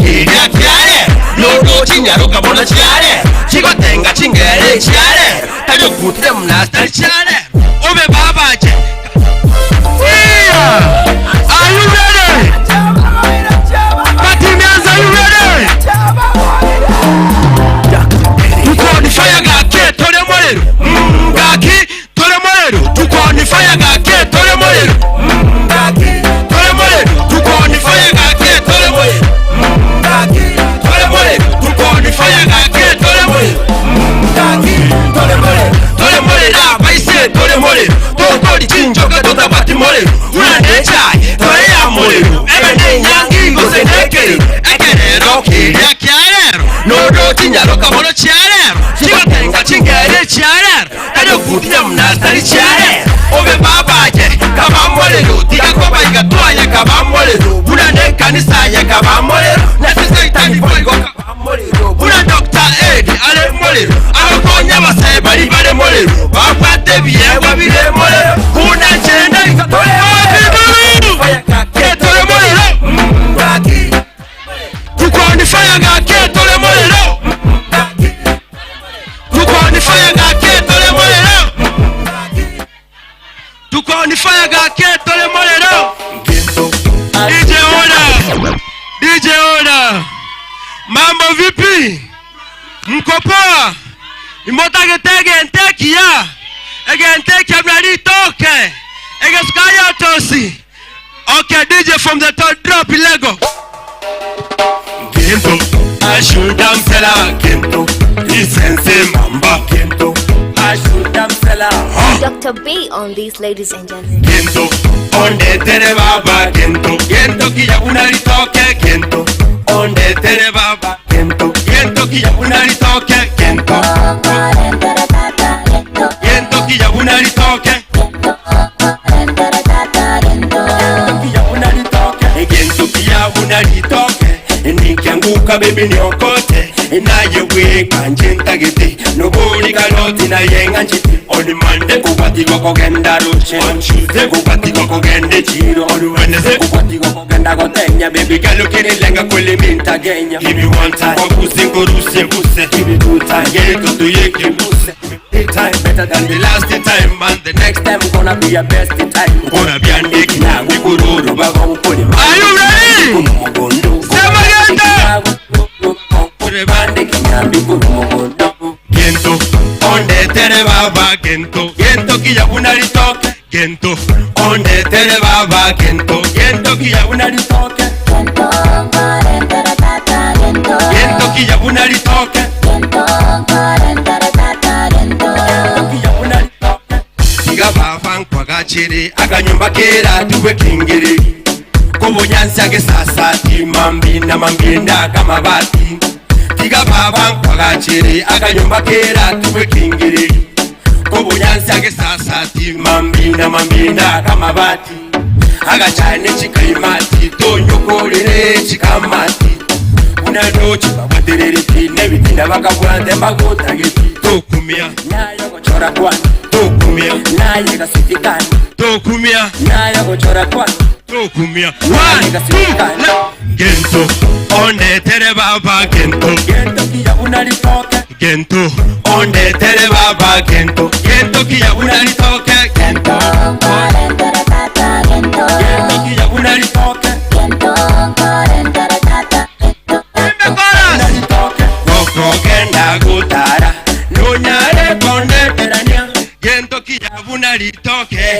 kiria kiare Nodo chinyaruka bona chiare Chigotenga chingere chiare Tayo kutre mnasta chiare Ove babaje Are you ready? Patimians, are you ready? Tukoni fire gake tole moleru Gaki tole moleru Tukoni fire gake tole moleru Gaki tole moleru Tukoni fire gake tole moleru Gaki tole moleru Tukoni fire gake tole moleru Gaki tole moleru Tole moleru abaise tole moleru Tokoli chinjoka tota pati moleru Unande chai tole ya moleru Ebene nyangi gose nekeru Ekerero kiria kiarero Nodo chinyaroka mono chiarero Chigotenga chingere chiarero Tayo kutia mnastari chiarero Ove babaje kaba moleru Tiga koba igatwaya kaba moleru Unande kanisa ya kaba moleru Nefise itani boigo kaba moleru Una Dr. Edi ale moleru Abakonya basaye bari bare moleru Bakwate biyewa bire moleru Una chenda ikatole moleru Ketole moleru Tukoni fire gake tole moleru Tukoni fire gake tole moleru Tukoni fire gake tole moleru DJ Oda DJ Oda Mambo vipi? Mko poa? Imota getege enteki ya Ege enteki ya mnari toke Ege skaya tosi Okay, DJ from the third drop Lego Gento Ashudam sela Gento Lisense mamba Gento Ashudam sela Dr. B on these, ladies and gentlemen. Gento Onde tere baba Gento Gento kiya unari toke Gento Onde tere baba Gento Gento kiya unari toke Gento Gento kiya unari toke Gento kiya unari toke Nikianguka baby niokote Naye weka njenta gete Nobody kanoti na yenga nchiti On Monday kukwati koko genda roche On Tuesday kukwati koko gende chiro On Wednesday kukwati koko genda gotenya Baby girl ukini lenga kule minta genya Give me one time Kwa kuse ngoruse kuse Give me two time Yeto tu yeki muse Time better than the last time And the next time gonna be your best time Gonna be a nick na wikururu Baga upone Are you ready? Sema genda Gento Onde tere baba Gento Gento kiya unari toke Gento Onde tere baba Gento Gento kiya unari toke Gento kiya unari toke Tiga baba nkwaga chiri Aganyumba kera tuwe kingiri Kubunyansi age sasati Mambi na mambinda kama bati Tiga baba nkwaga chiri Aganyumba kera tuwe kingiri Kubunyansi age sasati Mambi na mambinda kama bati Agachane chikaimati Tonyokorere chikamati Unano chibabaterere pine Bitinda bakabwande magotageti Tokumia Nayo gochora kwa Tokumia Naye gasitikani Tokumia Nayo gochora kwa Tokumia One, two, Gento Onde tere baba Gento Gento kiya unari toke Gento Onde tere baba Gento Gento kiya unari toke Gento Gento kiya unari toke Koko genda gutara Nunyare konde terania Gento kiya unari toke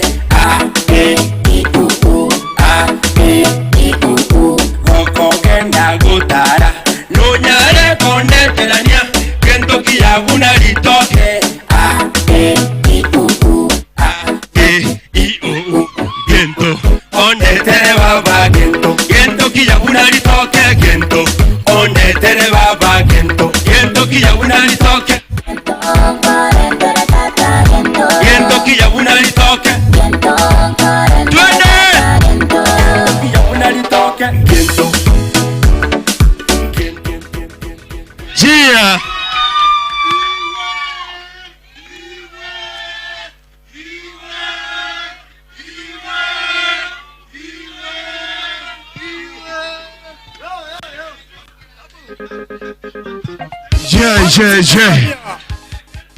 Koko genda gutara Nunyare konde terania Gento kiya unari toke Gento Onde tere baba Gento Gento kiya unari toke Gento Onde tere baba Gento Gento kiya unari toke Gento kiya unari toke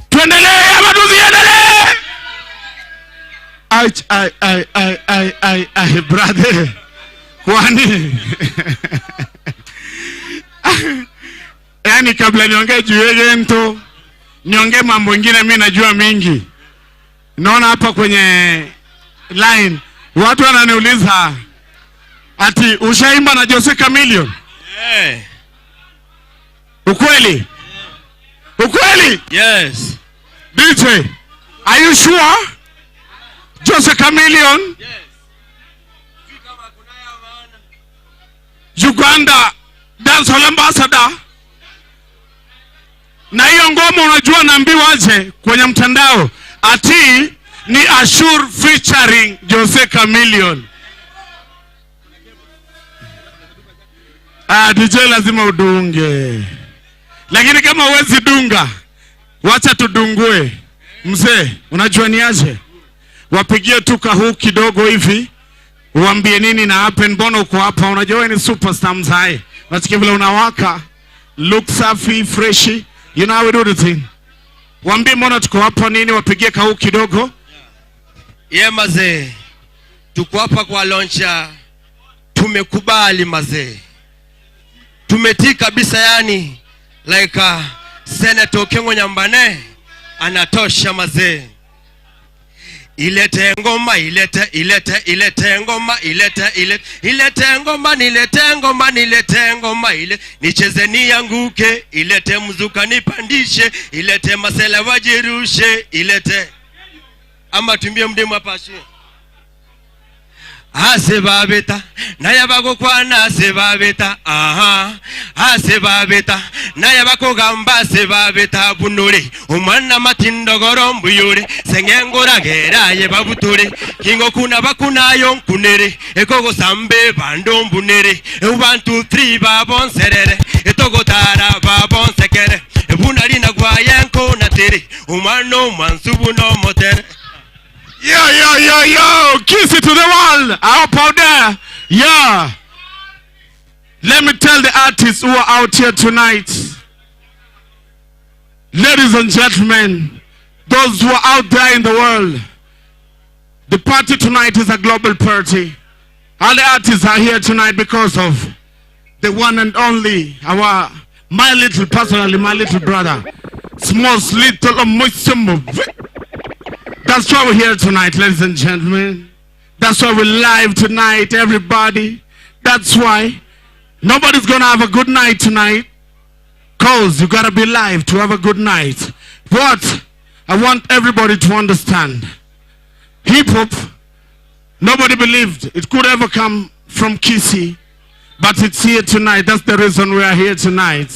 Tuendelee ama tusiendelee? Brother. Kwani? Yaani kabla niongee juu ya nto, niongee mambo mengine mimi najua mingi. Naona hapa kwenye line watu wananiuliza ati ushaimba na Jose Chameleone? Ukweli? Ukweli? Yes. DJ, are you sure? Jose Chameleone? Yes. Uganda Dancehall Ambassador. Na hiyo ngoma unajua naambiwaje kwenye mtandao? Ati ni Ashur featuring Jose Chameleone. DJ lazima udunge. Lakini kama huwezi dunga, wacha tudungue. Mzee, unajua ni aje? Wapigie tu kahuu kidogo hivi. Uambie nini na happen, mbona uko hapa? Unajua wewe ni superstar mzee. Unasikia vile unawaka. Look safi, freshi. You know how we do the thing. Waambie mbona tuko hapa nini, wapigie kahuu kidogo. Yeah mazee. Tuko hapa kwa launcha. Tumekubali mazee. Tumetii kabisa yani. Like Senator Kengo Nyambane anatosha mazee. Ilete ngoma, ilete ngoma, ilete ngoma, nicheze nianguke, ilete mzuka nipandishe, ilete masela wajirushe, ilete ama tumbie mdimu hapa shi. Asebabeta naya bako kwana asebabeta asebabeta naya bako gamba asebabeta bunure umwana matindogoro mbuyure sengengora geraye babuture kingo kuna bakunayo nkunere ekogo sambe bando mbunere 1 2 3 babonserere etogo tara babonsekere bunari na gwayenko na tere umano mansubu no motere. Yo, kiss it to the wall. Up out there. Yeah. Let me tell the artists who are out here tonight. Ladies and gentlemen, those who are out there in the world, the party tonight is a global party. All the artists are here tonight because of the one and only, my little brother, Small Little. That's why we're here tonight, ladies and gentlemen. That's why we're live tonight, everybody. That's why nobody's gonna have a good night tonight, cause you gotta be live to have a good night. But I want everybody to understand, hip-hop, nobody believed it could ever come from Kisii, but it's here tonight. That's the reason we are here tonight.